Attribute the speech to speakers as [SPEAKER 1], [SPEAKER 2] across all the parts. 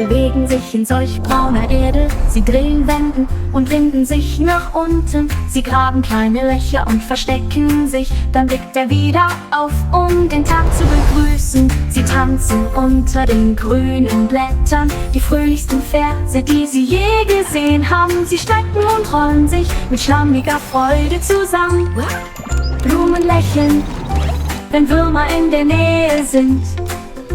[SPEAKER 1] bewegen sich in solch brauner Erde. Sie drehen Wenden und winden sich nach unten. Sie graben kleine Löcher und verstecken sich. Dann blickt er wieder auf, um den Tag zu begrüßen. Sie tanzen unter den grünen Blättern, die fröhlichsten Verse, die sie je gesehen haben. Sie strecken und rollen sich mit schlammiger Freude zusammen. Blumen lächeln, wenn Würmer in der Nähe sind.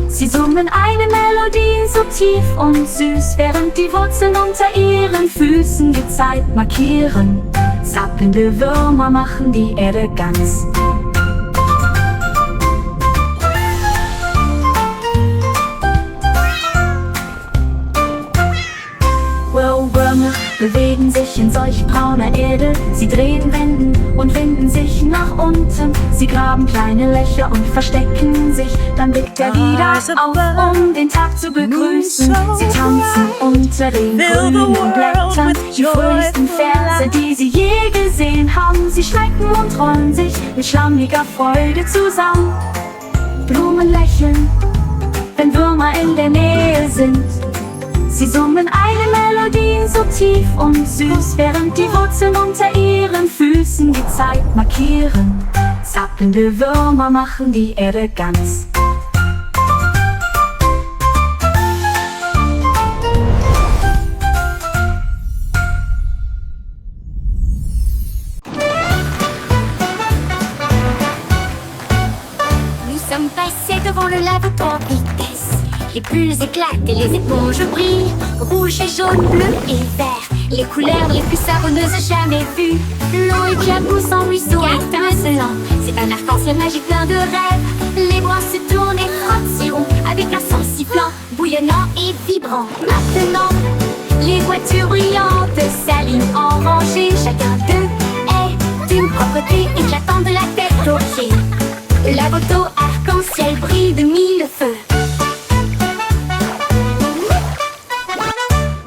[SPEAKER 1] Sie summen eine Melodie so tief und süß, während die Wurzeln unter ihren Füßen die Zeit markieren. Zappelnde Würmer machen die Erde ganz. Würmer bewegen sich in solch brauner Erde. Sie drehen Wenden und winden sich nach unten. Sie graben kleine Löcher und verstecken sich. Dann blickt er wieder auf, um den Tag zu begrüßen. Sie tanzen unter den grünen Blättern, die fröhlichsten Verse, die sie je gesehen haben. Sie strecken und rollen sich mit schlammiger Freude zusammen. Blumen lächeln, wenn Würmer in der Nähe sind. Sie summen eine Melodie so tief und süß, während die Wurzeln unter ihren Füßen die Zeit markieren. Zappelnde Würmer machen die Erde ganz.
[SPEAKER 2] Nous sommes passés devant le lavabo en vitesse. Les bulles éclatent et les éponges brillent. Rouge et jaune, bleu et vert, les couleurs les plus savonneuses jamais vues. L'eau éclabousse en ruisseau étincelant. C'est un arc-en-ciel magique plein de rêves. Les bras se tournent et frottent si rond, avec un son sifflant, bouillonnant et vibrant. Maintenant, les voitures brillantes s'alignent en rangée. Chacun d'eux est d'une propreté éclatante de la tête aux pieds. La moto arc-en-ciel brille de mille feux.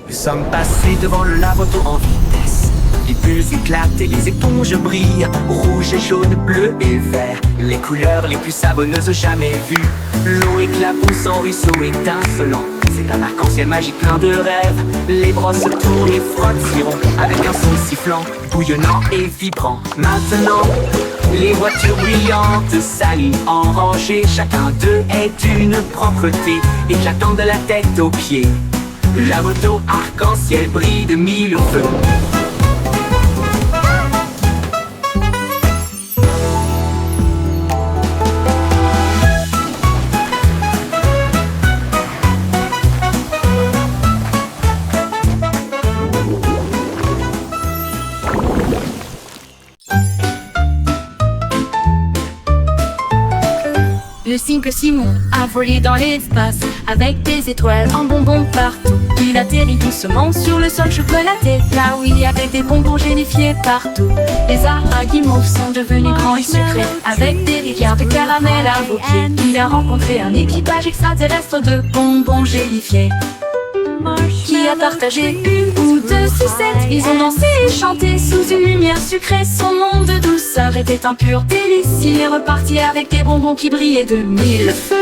[SPEAKER 3] Nous sommes passés devant le lavoto en vitesse. Les bulles éclatent et les éponges brillent. Rouge et jaune, bleu et vert, les couleurs les plus savonneuses jamais vues. L'eau éclabousse en ruisseau étincelant. C'est un arc-en-ciel magique plein de rêves. Les bras se tournent et frottent si rond, avec un son sifflant, bouillonnant et vibrant. Maintenant, les voitures brillantes s'alignent en rangée. Chacun d'eux est d'une propreté éclatante de la tête aux pieds. La moto arc-en-ciel brille de mille feux.
[SPEAKER 1] Le simple Simon a volé dans l'espace avec des étoiles en bonbons partout. Il atterrit doucement sur le sol chocolaté, là où il y avait des bonbons gélifiés partout. Les arbres à guimauve sont devenus grands et sucrés, avec des rivières de caramel à vos pieds. Il a rencontré un équipage extraterrestre de bonbons gélifiés qui a partagé une ou deux sucettes. Ils ont dansé et chanté sous une lumière sucrée. Son monde de douceur était un pur délice. Il est reparti avec des bonbons qui brillaient de mille feux.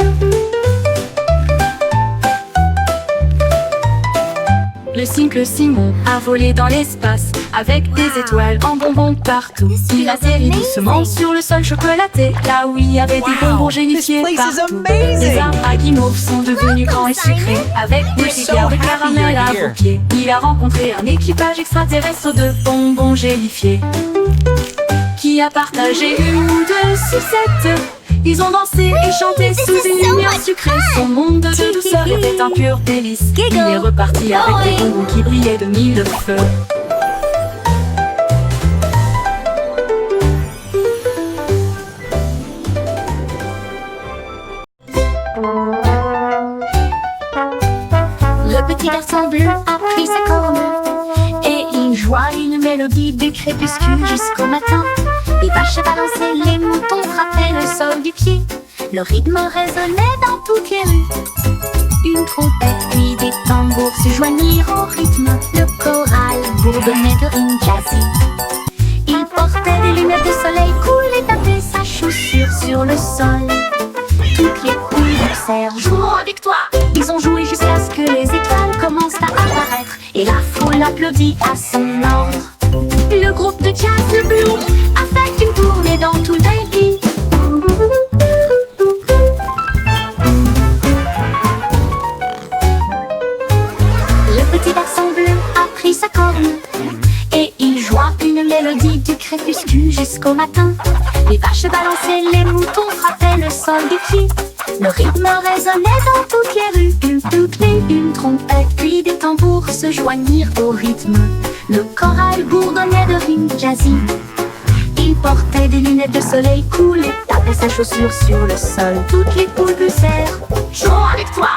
[SPEAKER 1] Le simple Simon a volé dans l'espace avec des étoiles en bonbons partout. Il atterrit doucement sur le sol chocolaté, là où il y avait des bonbons gélifiés partout. Les arbres à guimauve sont devenus grands et sucrés, avec des rivières de caramel à vos pieds. Il a rencontré un équipage extraterrestre de bonbons gélifiés qui a partagé une ou deux sucettes. Ils ont dansé et chanté sous une lumière sucrée. Son monde de douceur était un pur délice. Il est reparti avec des bonbons qui brillaient de mille feux.
[SPEAKER 2] Le petit garçon bleu a pris sa corne et il joua une mélodie du crépuscule jusqu'au matin. Les vaches balançaient, les moutons frappaient le sol du pied. Le rythme résonnait dans toutes les rues. Une trompette puis des tambours se joignirent au rythme. Le choral bourdonnait de rimes jazzy. Il portait des lunettes de soleil cool et tapait sa chaussure sur le sol. Toutes les poules dansèrent, jouons avec toi. Ils ont joué jusqu'à ce que les étoiles foule applaudit à son ordre. Le groupe de jazz le Blue a fait une tournée dans tout le pays. Le petit garçon bleu a pris sa corne et il joua une mélodie du crépuscule jusqu'au matin. Les vaches balançaient, les moutons frappaient le sol du pied. Le rythme résonnait dans toutes les rues, une flûte et une trompette, puis des tambours se joignirent au rythme. Le choral bourdonnait de rimes jazzy. Il portait des lunettes de soleil cool et tapait sa chaussure sur le sol. Toutes les poules poussèrent, jouons avec toi.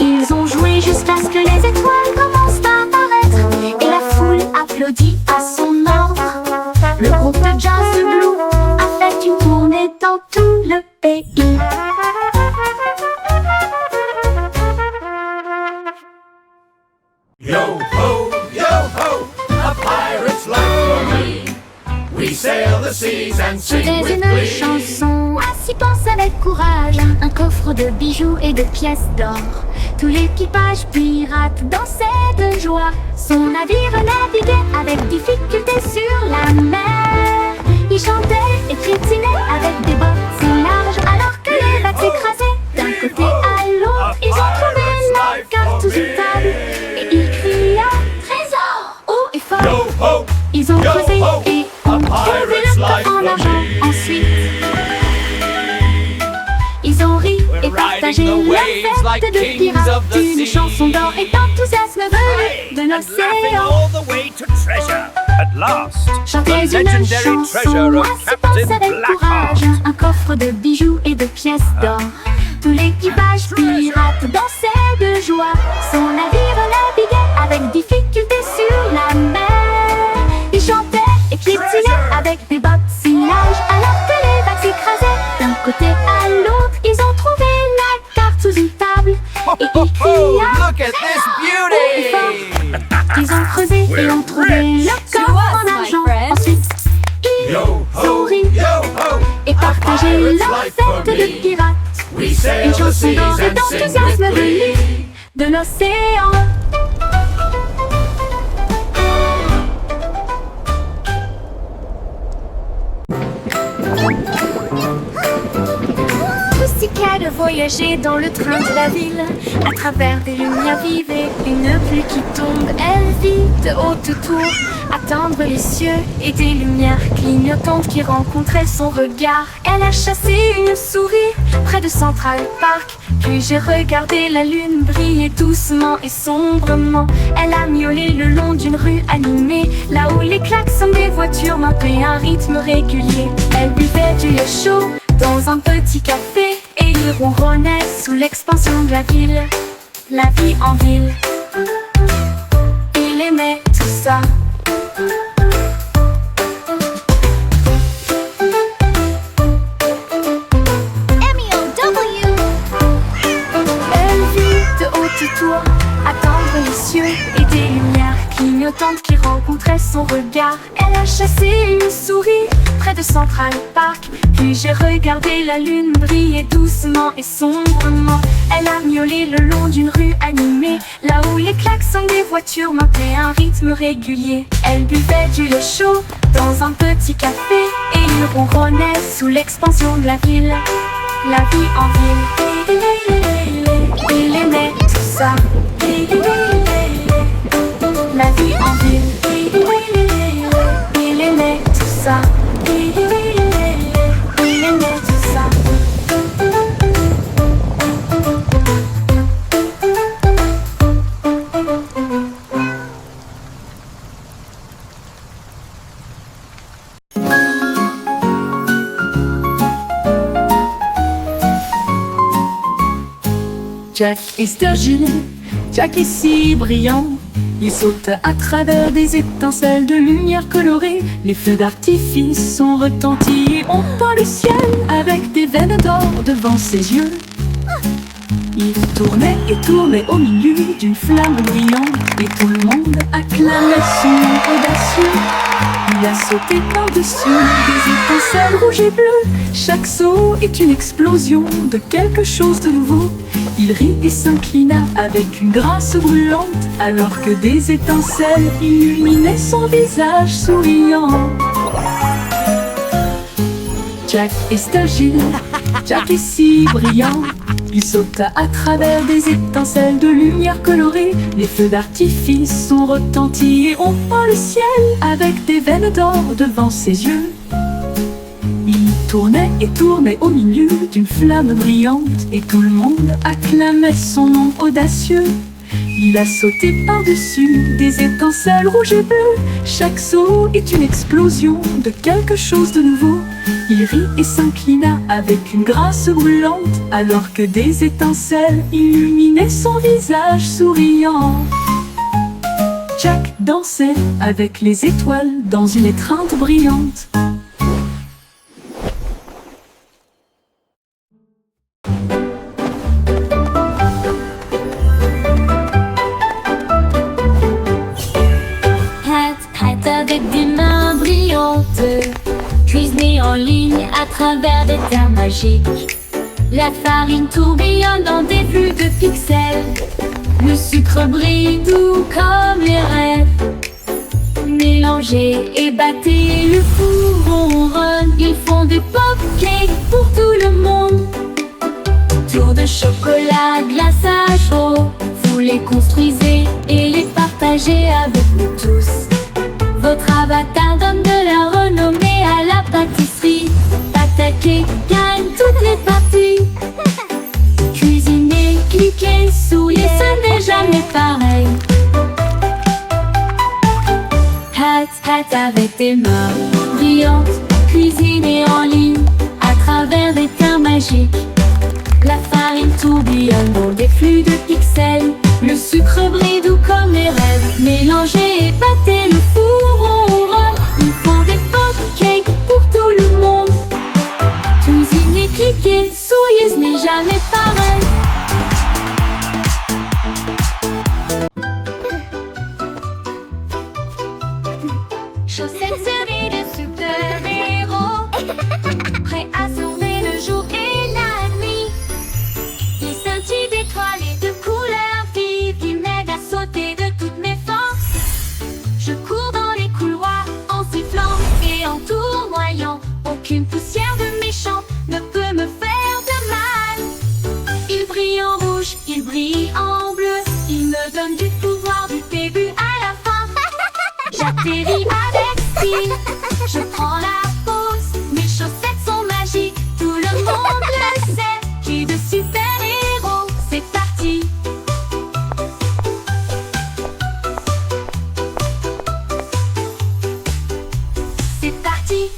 [SPEAKER 2] Ils ont joué jusqu'à ce que les étoiles commencent à apparaître et la foule applaudit à son ordre. Le groupe de jazz Blue a fait une tournée dans tout le pays.
[SPEAKER 4] Yo ho, a pirate's life for me. We sail the seas and sing
[SPEAKER 2] C'était
[SPEAKER 4] with
[SPEAKER 2] une
[SPEAKER 4] glee.
[SPEAKER 2] chanson à s'y penser avec courage. Un coffre de bijoux et de pièces d'or. Tout l'équipage pirate dansait de joie. Son navire naviguait avec difficulté sur la mer. Il chantait et trétinait avec des bottes si larges, alors que les vagues s'écrasaient d'un côté à l'autre. Ils ont trouvé la carte sous une table et il cria trésor haut et fort.
[SPEAKER 4] Yo ho,
[SPEAKER 2] Ils ont
[SPEAKER 4] yo
[SPEAKER 2] creusé
[SPEAKER 4] ho,
[SPEAKER 2] et
[SPEAKER 4] a
[SPEAKER 2] ont trouvé
[SPEAKER 4] pirate's
[SPEAKER 2] le
[SPEAKER 4] life
[SPEAKER 2] coffre en
[SPEAKER 4] for
[SPEAKER 2] argent.
[SPEAKER 4] me.
[SPEAKER 2] Ensuite, ils ont ri et partagé
[SPEAKER 5] riding the
[SPEAKER 2] la
[SPEAKER 5] waves like
[SPEAKER 2] fête de
[SPEAKER 5] kings
[SPEAKER 2] pirates.
[SPEAKER 5] of the
[SPEAKER 2] Une
[SPEAKER 5] sea.
[SPEAKER 2] chanson d'or et d'enthousiasme venu de
[SPEAKER 6] and laughing
[SPEAKER 2] l'océan.
[SPEAKER 6] all the way to treasure. At last,
[SPEAKER 2] Chantez
[SPEAKER 6] the
[SPEAKER 2] une
[SPEAKER 6] legendary
[SPEAKER 2] chanson
[SPEAKER 6] treasure of
[SPEAKER 2] à s'y
[SPEAKER 6] Captain
[SPEAKER 2] penser avec courage.
[SPEAKER 6] Blackheart.
[SPEAKER 2] Un coffre de bijoux et de pièces d'or. Tout l'équipage pirate dansait de joie. Son navire naviguait avec difficulté sur la mer. Il chantait et piétinait avec des bottes si larges, alors que les vagues s'écrasaient d'un côté à l'autre. Ils ont trouvé la carte sous une table et ils criaient
[SPEAKER 5] Look at this beauty!
[SPEAKER 2] Ils ont creusé et ont trouvé le coffre en argent. Ensuite, ils
[SPEAKER 4] Yo
[SPEAKER 2] ont
[SPEAKER 4] ho,
[SPEAKER 2] ri
[SPEAKER 4] yo ho,
[SPEAKER 2] et partagé
[SPEAKER 4] pirate's
[SPEAKER 2] leur
[SPEAKER 4] life for
[SPEAKER 2] fête de
[SPEAKER 4] me.
[SPEAKER 2] pirates.
[SPEAKER 4] We sail
[SPEAKER 2] Une
[SPEAKER 4] the
[SPEAKER 2] chanson
[SPEAKER 4] seas
[SPEAKER 2] d'or et
[SPEAKER 4] and sing
[SPEAKER 2] d'enthousiasme
[SPEAKER 4] with
[SPEAKER 2] venue
[SPEAKER 4] glee.
[SPEAKER 2] de l'océan. Pussycat de voyager dans le train de la ville, à travers des lumières vives et une pluie qui tombe. Elle vit de haute tour, attendre les cieux et des lumières clignotantes qui rencontraient son regard. Elle a chassé une souris près de Central Park, puis j'ai regardé la lune briller doucement et sombrement. Elle a miaulé le long d'une rue animée, là où les klaxons des voitures montaient un rythme régulier. Elle buvait du lait chaud dans un petit café et il ronronnait sous l'expansion de la ville. La vie en ville, il aimait tout ça. Elle vit de haute tour, attendre les cieux et des lumières clignotantes qui rencontraient son regard. Elle a chassé une souris près de Central Park, puis j'ai regardé la lune briller doucement et sombrement. Elle a miaulé le long d'une rue animée, là où les klaxons des voitures montaient un rythme régulier. Elle buvait du lait chaud dans un petit café et il ronronnait sous l'expansion de la ville. La vie en ville, il aimait tout ça. La vie en ville, il aimait tout ça. Il aimait tout ça.
[SPEAKER 1] Jack est Sturgeon, Jack est si brillant. Il saute à travers des étincelles de lumière colorée. Les feux d'artifice sont retentis et ont peint le ciel avec des veines d'or devant ses yeux. Il Il tournait au milieu d'une flamme brillante, et tout le monde acclamait son nom audacieux. Il a sauté par-dessus des étincelles rouges et bleues. Chaque saut est une explosion de quelque chose de nouveau. Il rit et s'inclina avec une grâce brûlante, alors que des étincelles illuminaient son visage souriant. Jack est agile, Jack est si brillant. Il sauta à travers des étincelles de lumière colorée. Les feux d'artifice ont retenti et ont peint le ciel avec des veines d'or devant ses yeux. Il tournait au milieu d'une flamme brillante, et tout le monde acclamait son nom audacieux. Il a sauté par-dessus des étincelles rouges et bleues. Chaque saut est une explosion de quelque chose de nouveau. Il rit et s'inclina avec une grâce brûlante, alors que des étincelles illuminaient son visage souriant. Jack dansait avec les étoiles dans une étreinte brillante.
[SPEAKER 2] Hat avec des mains brillantes, cuisinée en ligne à travers des terres magiques. La farine tourbillonne dans des flux de pixels. Le sucre brille doux comme les rêves. Mélangez et battez, le four ronronne. Ils font des pop-cakes pour tout le monde. Tour de chocolat, glaçage chaud. Vous les construisez et les partagez avec nous tous. Votre avatar donne de la renommée à la pâtisserie. Attaquez, gagne toutes les parties. Cuisinez, cliquez, souriez, ce n'est jamais pareil. Hat avec tes mains brillantes, cuisinez en ligne à travers des terres magiques. La farine tourbillonne dans des flux de pixels. Le sucre brille doux comme les rêves. Mélangez et battez, le four ronronne. Ils font des pop-cakes pour tout le monde. Cuisinez, cliquez, souriez, ce n'est jamais pareil. Chaussettes servies de super-héros, prêts à sauver le jour et la nuit. Ils scintillent d'étoiles et de couleurs vives qui m'aident à sauter de toutes mes forces. Je cours dans les couloirs en sifflant et en tournoyant. Aucune poussière de méchant ne peut me faire de mal. Il brille en rouge, il brille en bleu. Il me donne du pouvoir du début à la fin. J'atterris avec style, je prends la pause. Mes chaussettes sont magiques, tout le monde le sait. J'ai de super-héros, c'est parti. C'est parti.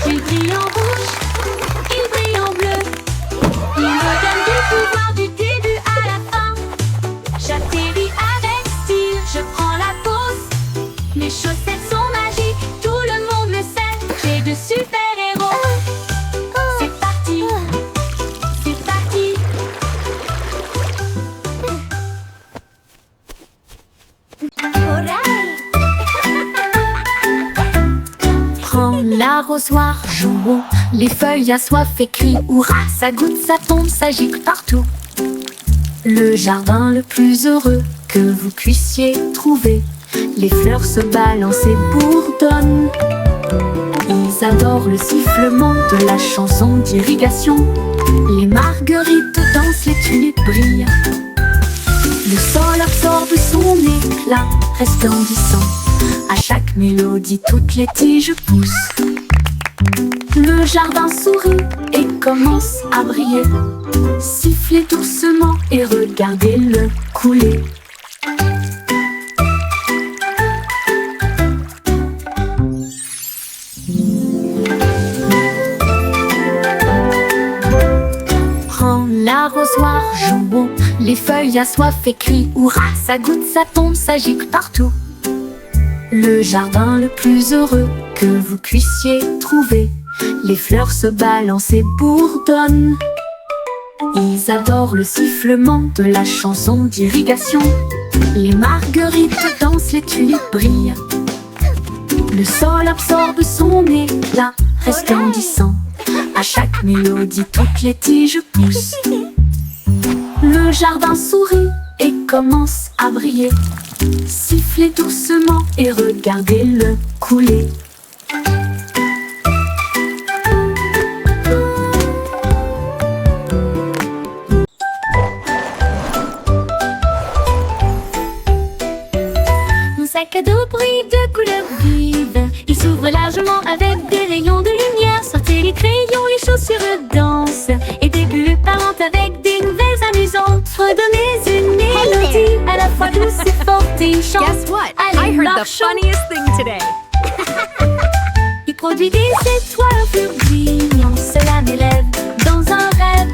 [SPEAKER 2] Il brille en rouge, il brille en bleu. Il me donne du pouvoir du début à la fin. J'atterris avec style, je prends la pause. Mes chaussettes sont magiques, tout le monde le sait. J'ai de super-héros. C'est parti, c'est parti. Prends l'arrosoir, jouons. Les feuilles assoiffées crient hurrah. Ça goutte, ça tombe, ça gicle partout. Le jardin le plus heureux que vous puissiez trouver. Les fleurs se balancent et bourdonnent. Ils adorent le sifflement de la chanson d'irrigation. Les marguerites dansent, les tulipes brillent. Le sol absorbe son éclat resplendissant. À chaque mélodie, toutes les tiges poussent. Le jardin sourit et commence à briller. Sifflez doucement et regardez-le couler. Prends l'arrosoir, jouons. Les feuilles assoiffées crient hurrah. Ça goutte, ça tombe, ça gicle partout. Le jardin le plus heureux que
[SPEAKER 1] que vous puissiez trouver. Les fleurs se balancent et bourdonnent. Ils adorent le sifflement de la chanson d'irrigation. Les marguerites dansent, les tulipes brillent. Le sol absorbe son éclat resplendissant. À chaque mélodie, toutes les tiges poussent. Le jardin sourit et commence à briller. Sifflez doucement et regardez-le couler.
[SPEAKER 2] Mon sac à dos brille de couleurs vives. Il s'ouvre largement avec des rayons de lumière. Sortez les crayons, les chaussures dansent. Et des bulles parlent avec des nouvelles amusantes. Redonnez une mélodie à la fois douce et forte et chante.
[SPEAKER 7] Guess what?
[SPEAKER 2] Allez,
[SPEAKER 7] I heard the
[SPEAKER 2] marchons.
[SPEAKER 7] funniest thing today.
[SPEAKER 2] Il produit des étoiles aux fleurs brillantes. Cela m'élève dans un rêve.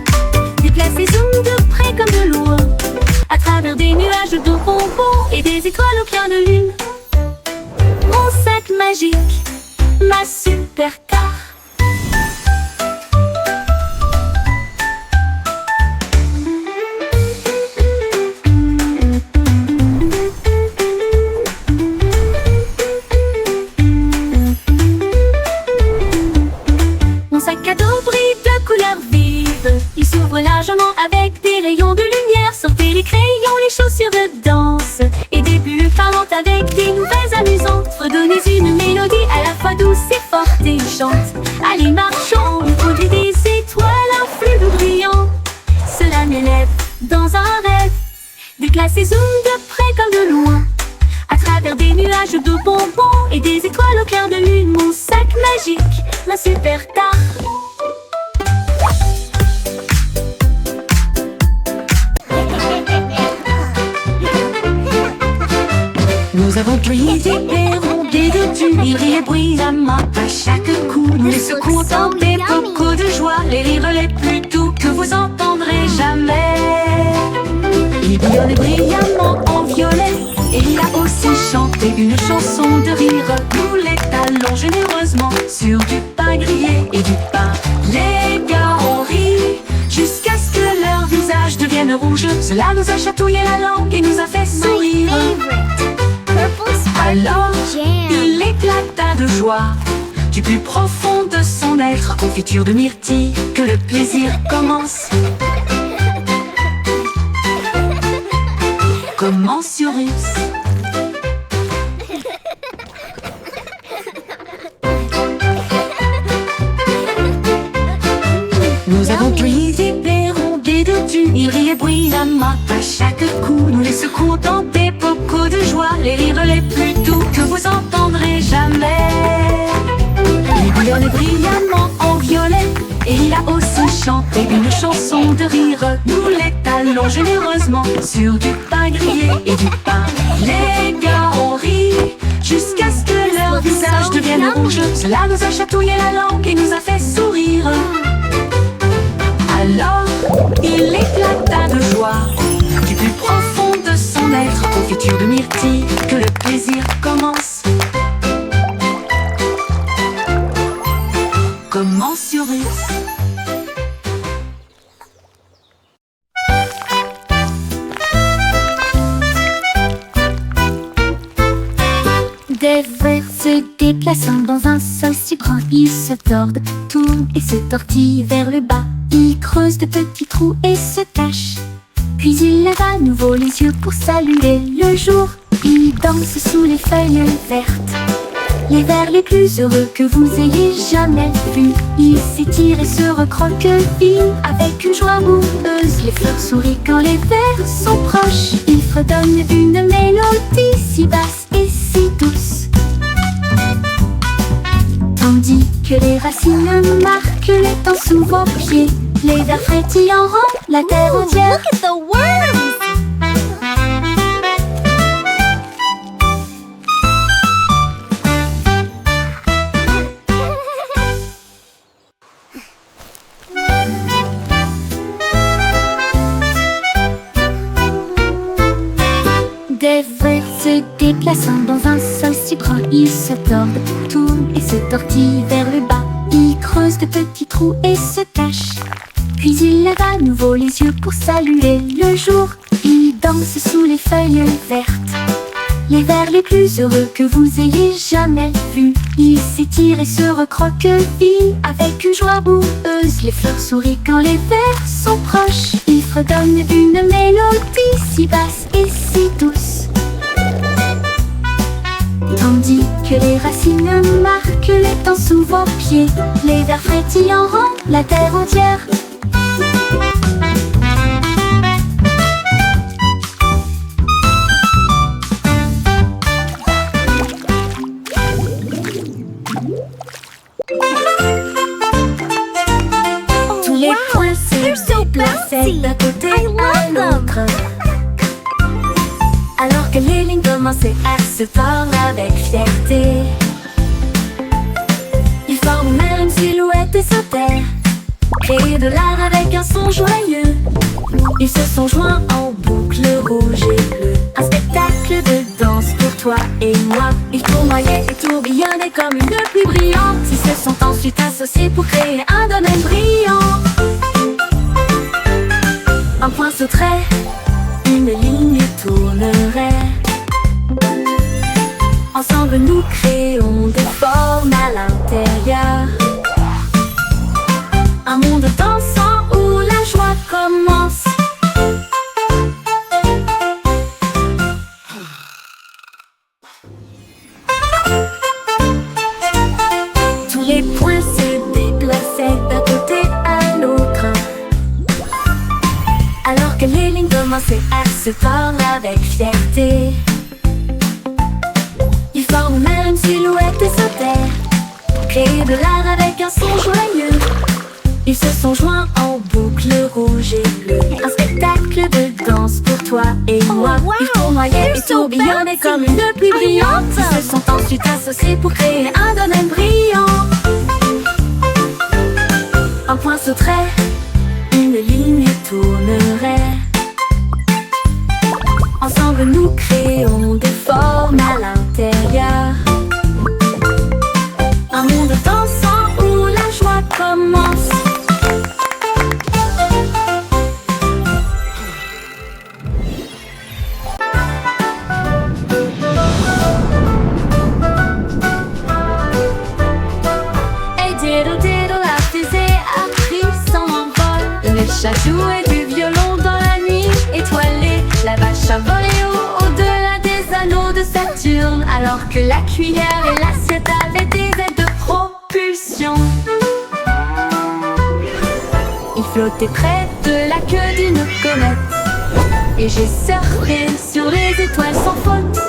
[SPEAKER 2] Déplace les zooms de près comme de loin. À travers des nuages de bonbons et des étoiles au clair de lune. Mon sac magique, ma supercar. Mon sac à dos brille de couleurs vives. Il s'ouvre largement avec des rayons de lumière. Sortez les crayons, les chaussures de danse. Et des bulles parlantes avec des nouvelles amusantes. Redonnez une mélodie à la fois douce et forte et chante. Allez, marchons, on produit des étoiles, un flux de brillant. Cela m'élève dans un rêve. Déplace les zooms de près comme de loin. À travers des nuages de bonbons et des étoiles au clair de lune. Mon sac magique, ma supercar.
[SPEAKER 1] Nous avons gris des rondés de tulle. Ils rient bruyamment à chaque coup. Nous les secouons dans des bocaux de joie. Les rires les plus doux que vous entendrez jamais. Il bouillonne brillamment en violet. Et il a aussi chanté une chanson de rire. Nous l'étalons généreusement sur du pain grillé et du pain. Les gars ont ri jusqu'à ce que leur visage devienne rouge. Cela nous a chatouillé la langue et nous a fait sourire. Alors, il éclata de joie du plus profond de son être. Confiture de myrtille, que le plaisir commence. Commensurus. Nous avons pris des rondés de tulle. Ils riaient bruyamment à chaque coup. Nous les secouons dans des bocaux de joie. Les rires les plus doux que vous entendrez jamais. Il bouillonne brillamment en violet. Et il a aussi chanté une chanson de rire. Nous l'étalons généreusement sur du pain grillé et du pain. Les gars ont ri jusqu'à ce que leur visage devienne rouge. Cela nous a chatouillé la langue et nous a fait sourire. Alors, il éclata de joie du plus profond de son être. Confiture de myrtille, que le plaisir commence. Commensurus.
[SPEAKER 2] Des vers se déplaçant dans un sol si grand, ils se tordent, tournent et se tortillent vers le bas. Ils creusent de petits trous et se cachent. Puis ils lèvent à nouveau les yeux pour saluer le jour. Ils dansent sous les feuilles vertes, les vers les plus heureux que vous ayez jamais vus. Ils s'étirent et se recroquevillent avec une joie amoureuse. Les fleurs sourient quand les vers sont proches. Ils fredonnent une mélodie si basse et si douce, tandis que les racines marquent les temps sous vos pieds. Les vers frétillants rendent la terre entière. Look at the worms! Des vers se Se déplaçant dans un sol si grand, il se tord, tourne et se tortille vers le bas. Il creuse de petits trous et se cache. Puis il lève à nouveau les yeux pour saluer le jour. Il danse sous les feuilles vertes, les vers les plus heureux que vous ayez jamais vus. Il s'étire et se recroqueville avec une joie boueuse. Les fleurs sourient quand les vers sont proches. Il fredonne une mélodie si basse et si douce, tandis que les racines marquent les temps sous vos pieds. Les vers frétillants rendent la terre entière. Tous les points se déplaçaient d'un côté à l'autre, alors que les lignes commençaient à se tordre avec fierté. Ils forment même une silhouette et sautèrent, créer de l'art avec un son joyeux. Ils se sont joints en boucle rouge et bleue, un spectacle de danse pour toi et moi. Ils tournoyaient et tourbillonnaient comme une pluie brillante. Ils se sont ensuite associés pour créer un domaine brillant. Un point sauterait, une ligne tournerait. Ensemble nous créons des formes à l'intérieur, un monde dansant où la joie commence. Tous les points se déplaçaient d'un côté à l'autre, alors que les lignes commençaient à se tordre avec fierté. Ils forment même une silhouette et sautèrent, créer de l'art avec un son joyeux. Ils se sont joints en boucle rouge et bleue, un spectacle de danse pour toi et moi. Ils tournoyaient et tourbillonnaient comme une pluie brillante. Ils se sont ensuite associés pour créer un domaine brillant. Un point sauterait, une ligne tournerait. Ensemble nous créons des formes à l'intérieur, un monde dansant où la joie commence. Et diddle diddle, la fusée a pris son envol. Le chat jouait du violon dans la nuit étoilée. La vache a volé au-delà des anneaux de Saturne, alors que la cuillère et l'assiette avaient des ailes de propulsion. Il flottait près de la queue d'une comète, et j'ai surfé sur les étoiles sans faute.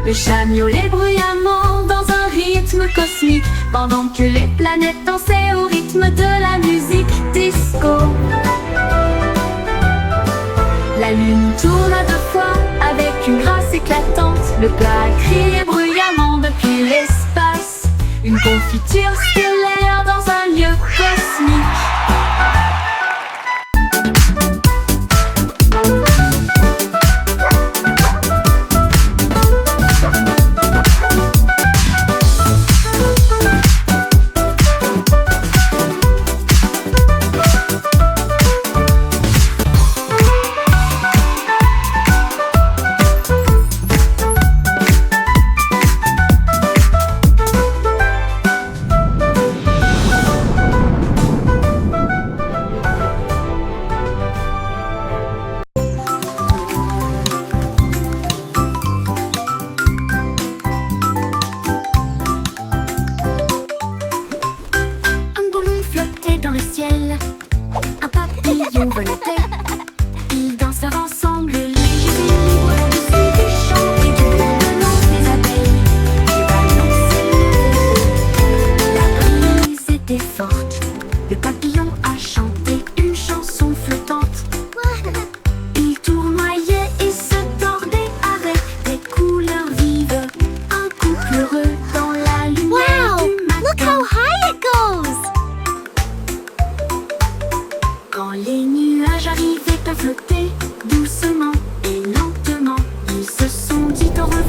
[SPEAKER 2] Le chat miaulait bruyamment dans un rythme cosmique, pendant que les planètes dansaient au rythme de la musique disco. La lune tourna 2 fois avec une grâce éclatante. Le plat criait bruyamment depuis l'espace, une confiture stellaire dans un lieu cosmique.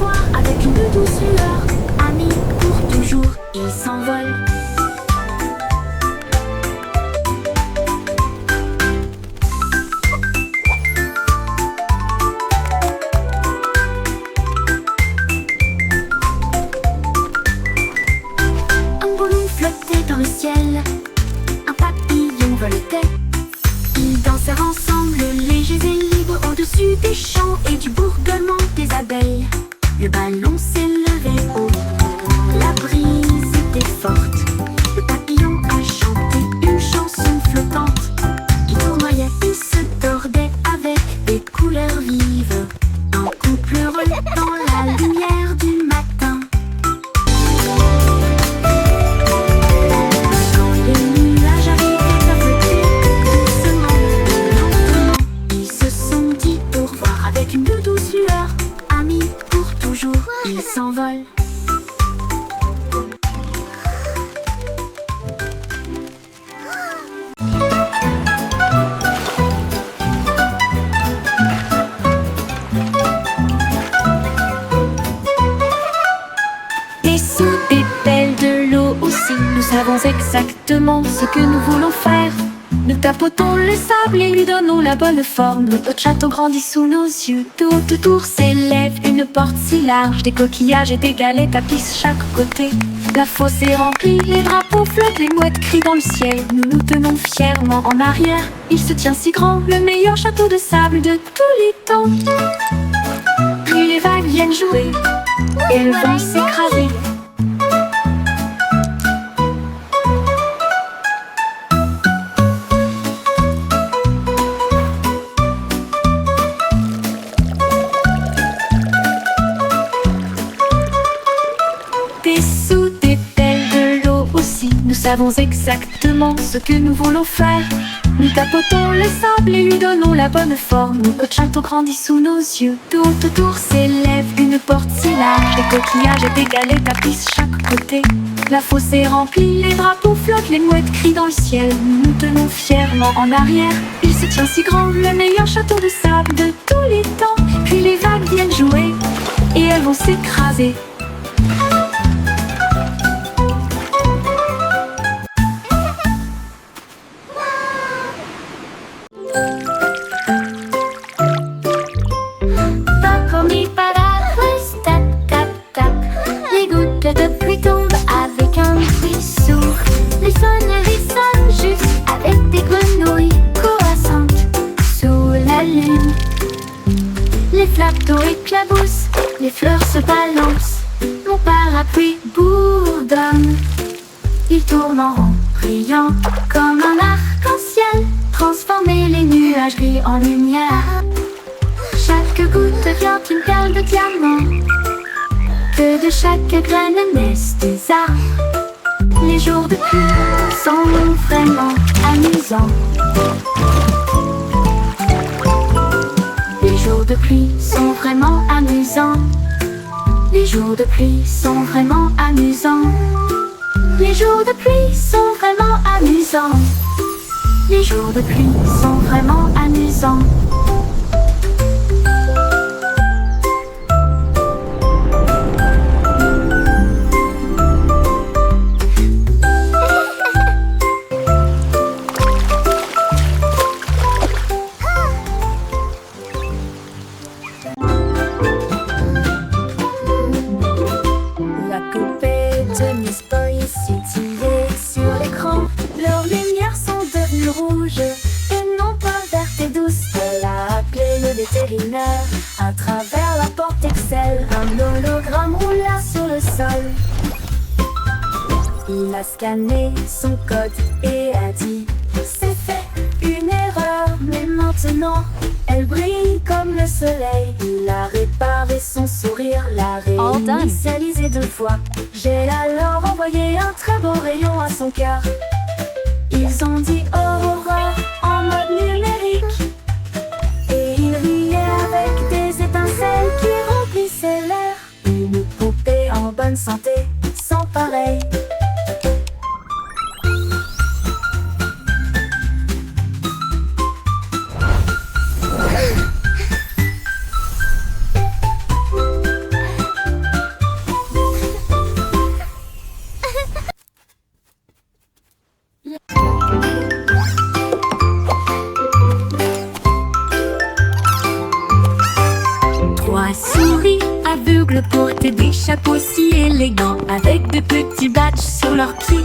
[SPEAKER 1] revoir avec une douce lueur. Amis pour toujours, ils s'envolent. Un ballon flottait dans le ciel, un papillon voletait. Ils dansèrent ensemble, légers et libres, au-dessus des champs et du bourgeonnement des abeilles. Le ballon s'élevait haut, la brise était forte. Le papillon a chanté une chanson flottante qui tournoyait et se tordait avec des couleurs vives. Un couple heureux dans la lumière du matin. Quand les nuages arrivaient à flotter doucement, lentement, ils se sont dit au revoir avec une douce lueur. Amis pour toujours, ils s'envolent. Et sous des pelles de l'eau aussi, nous savons exactement ce que nous voulons faire. Nous tapotons le sable et lui donnons la bonne forme. Notre château grandit sous nos yeux. Tout autour s'élève une porte si large. Des coquillages et des galets tapissent chaque côté. La fosse est remplie, les drapeaux flottent, les mouettes crient dans le ciel. Nous nous tenons fièrement en arrière. Il se tient si grand, le meilleur château de sable de tous les temps. Puis les vagues viennent jouer et le vent s'écraser. Et sous des pelles de l'eau aussi, nous savons exactement ce que nous voulons faire. Nous tapotons le sable et lui donnons la bonne forme. Notre château grandit sous nos yeux. Tout autour s'élève une porte si large. Des coquillages et des galets tapissent chaque côté. La fosse est remplie, les drapeaux flottent, les mouettes crient dans le ciel. Nous nous tenons fièrement en arrière. Il se tient si grand, le meilleur château de sable de tous les temps. Puis les vagues viennent jouer et elles vont s'écraser.
[SPEAKER 2] De pluie tombe avec un bruit sourd. Les sonneries sonnent juste avec des grenouilles croissantes sous la lune. Les flaques d'eau éclaboussent, les fleurs se balancent. Mon parapluie bourdonne. Il tourne en rond, brillant comme un arc-en-ciel. Transformer les nuages gris en lumière. Chaque goutte devient une perle de diamant. Que de chaque graine naissent des arbres. Les jours de pluie sont vraiment amusants. Les jours de pluie sont vraiment amusants. Les jours de pluie sont vraiment amusants. Les jours de pluie sont vraiment amusants. Les jours de pluie sont vraiment amusants.
[SPEAKER 1] À travers la porte Excel, un hologramme roula sur le sol. Il a scanné son code et a dit: c'est fait, une erreur, mais maintenant elle brille comme le soleil. Il a réparé son sourire, l'a réinitialisé 2 fois. J'ai alors envoyé un très beau rayon à son cœur. Ils ont dit Aurora en mode numérique. Et il riait avec des étincelles qui remplissaient l'air. Une poupée en bonne santé, sans pareil. portaient des chapeaux si élégants, avec de petits badges sur leurs pieds.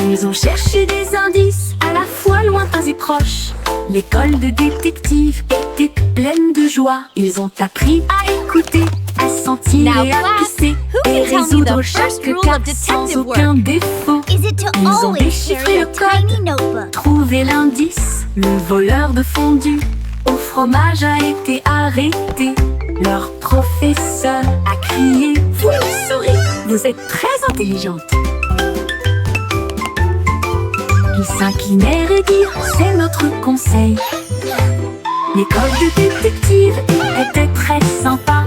[SPEAKER 1] Ils ont cherché des indices à la fois lointains et proches. L'école de détectives était pleine de joie. Ils ont appris à écouter, à sentir
[SPEAKER 2] Now,
[SPEAKER 1] et à
[SPEAKER 2] class,
[SPEAKER 1] pisser,
[SPEAKER 2] who
[SPEAKER 1] et
[SPEAKER 2] can tell me
[SPEAKER 1] résoudre
[SPEAKER 2] the first
[SPEAKER 1] chaque
[SPEAKER 2] rule
[SPEAKER 1] cas
[SPEAKER 2] of
[SPEAKER 1] sans
[SPEAKER 2] detective
[SPEAKER 1] aucun
[SPEAKER 2] work?
[SPEAKER 1] défaut.
[SPEAKER 2] Is it to
[SPEAKER 1] Ils ont
[SPEAKER 2] always
[SPEAKER 1] déchiffré
[SPEAKER 2] carry a
[SPEAKER 1] le code,
[SPEAKER 2] tiny notebook?
[SPEAKER 1] trouvé l'indice. Le voleur de fondue au fromage a été arrêté. Leur professeur a crié: vous le saurez, vous êtes très intelligente. Ils s'inclinèrent et dirent: c'est notre conseil. L'école de détective était très sympa.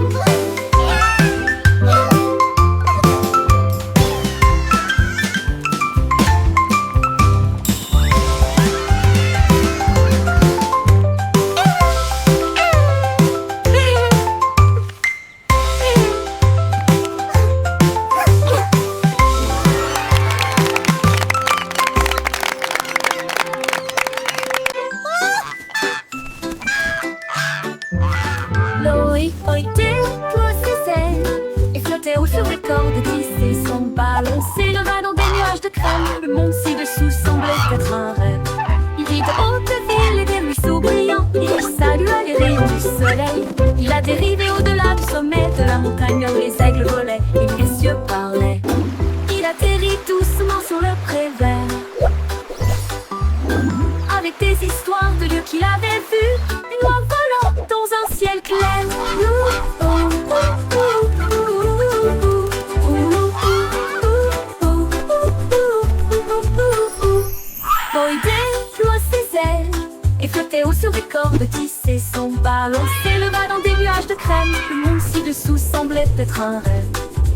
[SPEAKER 1] Loïc était processé et flottait haut sur les cordes tissées. Son ballon s'éleva dans des nuages de crème. Le monde ci-dessous semblait être un rêve. Il vit de haute ville et des ruisseaux brillants. Il salua les rayons du soleil. Il a dérivé au-delà du sommet de la montagne où les aigles volaient et les cieux parlaient. Il atterrit doucement sur le prévert, avec des histoires de lieux qu'il avait vus. Une oie volant dans un ciel clair. Boy déploie ses ailes et flottait haut sur des cordes tissées. Son ballon s'éleva dans des nuages de crème. Le monde ci-dessous semblait être un rêve.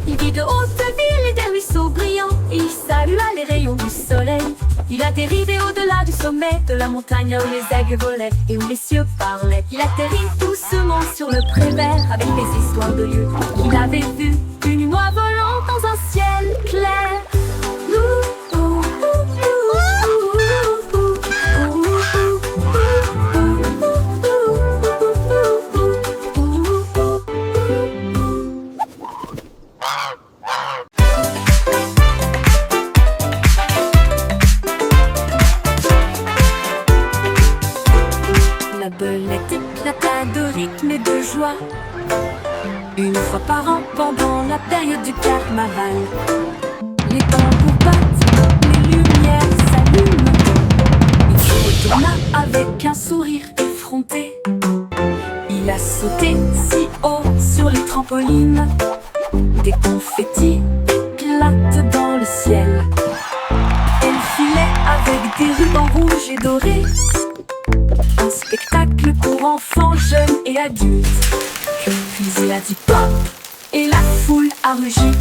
[SPEAKER 1] Il vit de hautes villes et des ruisseaux brillants. Il salua les rayons du soleil. Il a dérivé au-delà du sommet de la montagne où les aigles volaient et où les cieux parlaient. Il atterrit doucement sur le prévert avec des histoires de lieux qu'il avait vus. Une oie volant dans un ciel clair. La belette éclata de rythme et de joie une fois par an pendant la période du carnaval. Les tambours battent, les lumières s'allument. Il se retourna avec un sourire effronté. Il a sauté si haut sur les trampolines. Des confettis éclatent dans le ciel. Elle filait avec des rubans rouges et dorés. Un spectacle pour enfants, jeunes et adultes. Puis il a dit pop et la foule a rugi.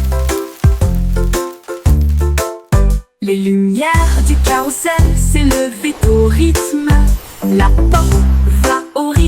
[SPEAKER 1] Les lumières du carrousel s'élevaient au rythme. La pop va au rythme.